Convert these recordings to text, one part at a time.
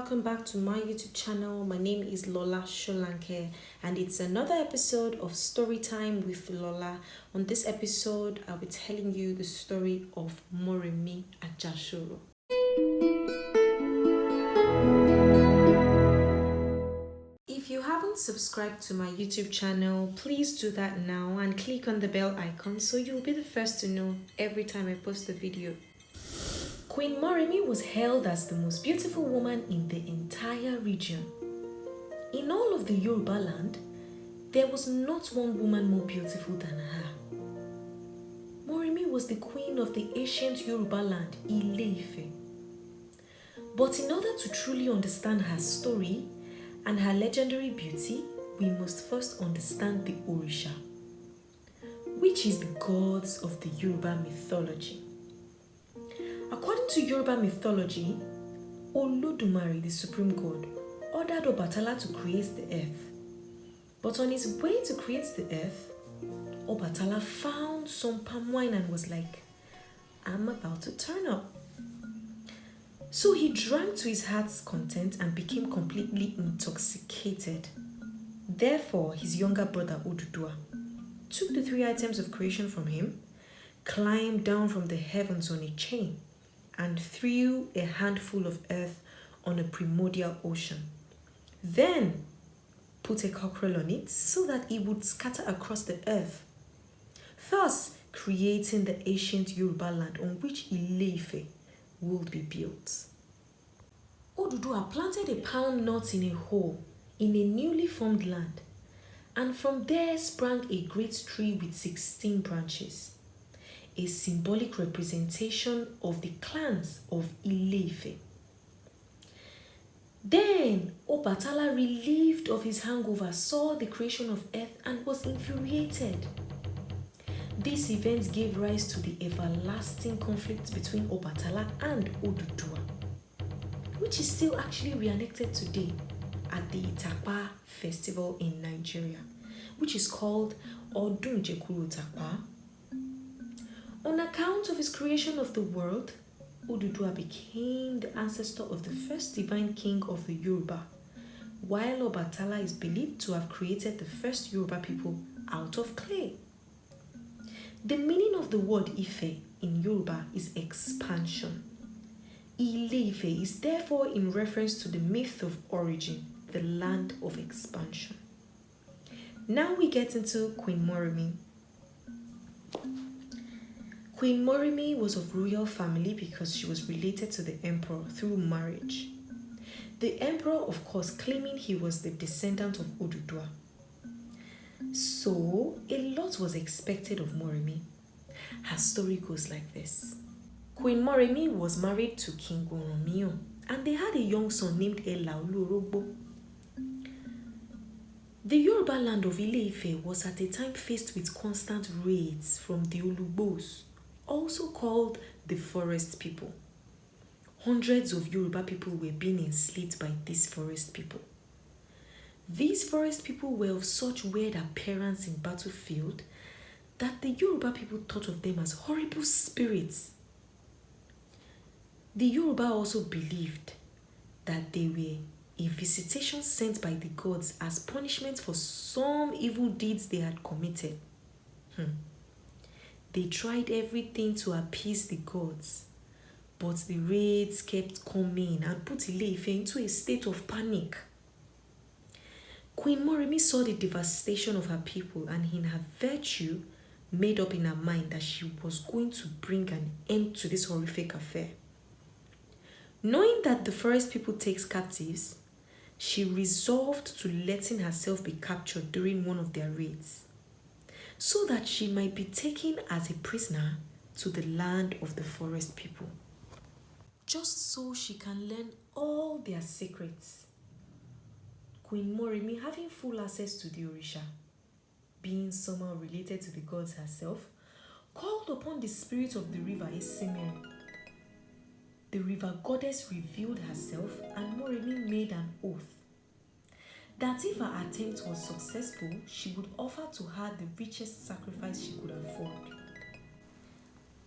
welcome back to my YouTube channel. My name is Lola Sholanke and it's another episode of Storytime with Lola. On this episode, I'll be telling you the story of Moremi Ajasoro. If you haven't subscribed to my YouTube channel, please do that now and click on the bell icon so you'll be the first to know every time I post a video. Queen Moremi was hailed as the most beautiful woman in the entire region. In all of the Yoruba land, there was not one woman more beautiful than her. Moremi was the queen of the ancient Yoruba land, Ile-Ife. But in order to truly understand her story and her legendary beauty, we must first understand the Orisha, which is the gods of the Yoruba mythology. According to Yoruba mythology, Olodumare, the supreme god, ordered Obatala to create the earth. But on his way to create the earth, Obatala found some palm wine and was like, I'm about to turn up. So he drank to his heart's content and became completely intoxicated. Therefore, his younger brother Oduduwa took the 3 items of creation from him, climbed down from the heavens on a chain, and threw a handful of earth on a primordial ocean. Then put a cockerel on it so that it would scatter across the earth, thus creating the ancient Yoruba land on which Ile-Ife would be built. Oduduwa planted a palm nut in a hole in a newly formed land, and from there sprang a great tree with 16 branches, a symbolic representation of the clans of Ile-Ife. Then Obatala, relieved of his hangover, saw the creation of earth and was infuriated. This event gave rise to the everlasting conflict between Obatala and Oduduwa, which is still actually reenacted today at the Itapa festival in Nigeria, which is called Odun Jekuru Itapa. On account of his creation of the world, Oduduwa became the ancestor of the first divine king of the Yoruba, while Obatala is believed to have created the first Yoruba people out of clay. The meaning of the word Ife in Yoruba is expansion. Ile-Ife is therefore in reference to the myth of origin, the land of expansion. Now we get into Queen Moremi. Queen Moremi was of royal family because she was related to the emperor through marriage. The emperor, of course, claiming he was the descendant of Oduduwa. So, a lot was expected of Moremi. Her story goes like this. Queen Moremi was married to King Goromio, and they had a young son named Elaoluorogbo. The Yoruba land of Ile-Ife was at a time faced with constant raids from the Olugbos, also called the forest people. Hundreds of Yoruba people were being enslaved by these forest people. These forest people were of such weird appearance in battlefield that the Yoruba people thought of them as horrible spirits. The Yoruba also believed that they were a visitation sent by the gods as punishment for some evil deeds they had committed. They tried everything to appease the gods, but the raids kept coming and put Ile-Ife into a state of panic. Queen Moremi saw the devastation of her people and in her virtue made up in her mind that she was going to bring an end to this horrific affair. Knowing that the forest people takes captives, she resolved to letting herself be captured during one of their raids, so that she might be taken as a prisoner to the land of the forest people, just so she can learn all their secrets. Queen Moremi, having full access to the Orisha, being somehow related to the gods herself, called upon the spirit of the river Esimion. The river goddess revealed herself and Moremi made an oath that if her attempt was successful, she would offer to her the richest sacrifice she could afford.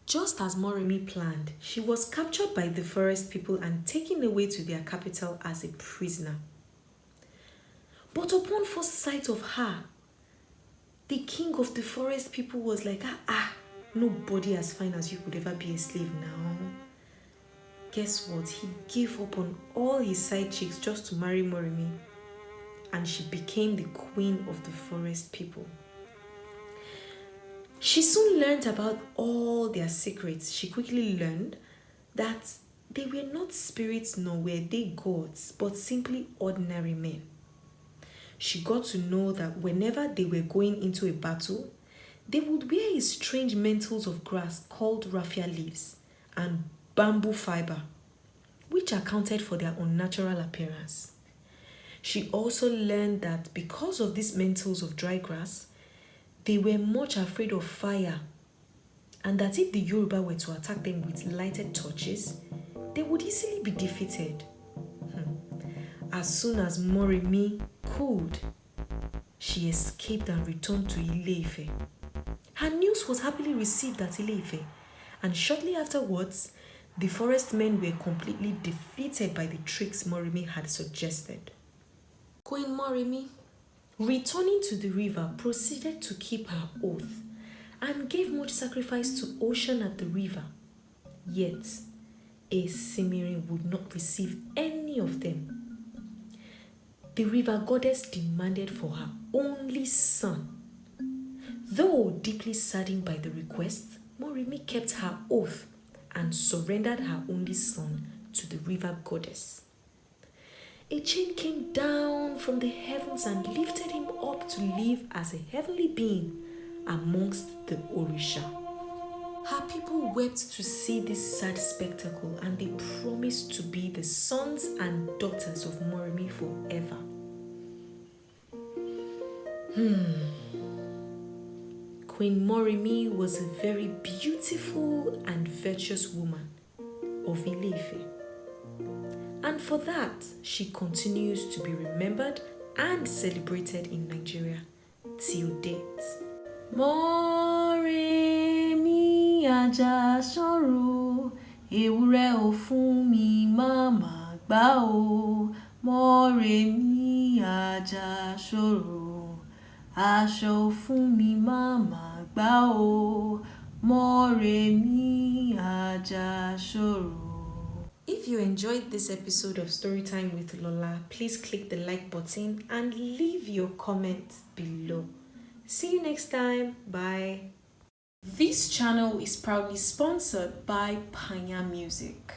Just as Moremi planned, she was captured by the forest people and taken away to their capital as a prisoner. But upon first sight of her, the king of the forest people was like, nobody as fine as you could ever be a slave now. Guess what? He gave up on all his side chicks just to marry Moremi, and she became the queen of the forest people. She soon learned about all their secrets. She quickly learned that they were not spirits nor were they gods, but simply ordinary men. She got to know that whenever they were going into a battle, they would wear a strange mantles of grass called raffia leaves and bamboo fiber, which accounted for their unnatural appearance. She also learned that because of these mantles of dry grass, they were much afraid of fire, and that if the Yoruba were to attack them with lighted torches, they would easily be defeated. As soon as Moremi could, she escaped and returned to Ile-Ife. Her news was happily received at Ile-Ife, and shortly afterwards, the forest men were completely defeated by the tricks Moremi had suggested. Queen Moremi, returning to the river, proceeded to keep her oath and gave much sacrifice to Ocean at the river. Yet, Esimiri would not receive any of them. The river goddess demanded for her only son. Though deeply saddened by the request, Moremi kept her oath and surrendered her only son to the river goddess. A chain came down from the heavens and lifted him up to live as a heavenly being amongst the Orisha. Her people wept to see this sad spectacle, and they promised to be the sons and daughters of Moremi forever. Queen Moremi was a very beautiful and virtuous woman of Ile-Ife. And for that, she continues to be remembered and celebrated in Nigeria till date. Moremi Ajasoro, ewúrẹ́ ò fún mi màmá gbà o. Moremi Ajasoro, aṣọ ò fún mi màmá gbà o. Moremi Ajasoro. If you enjoyed this episode of Storytime with Lola, please click the like button and leave your comment below. See you next time. Bye. This channel is proudly sponsored by Panya Music.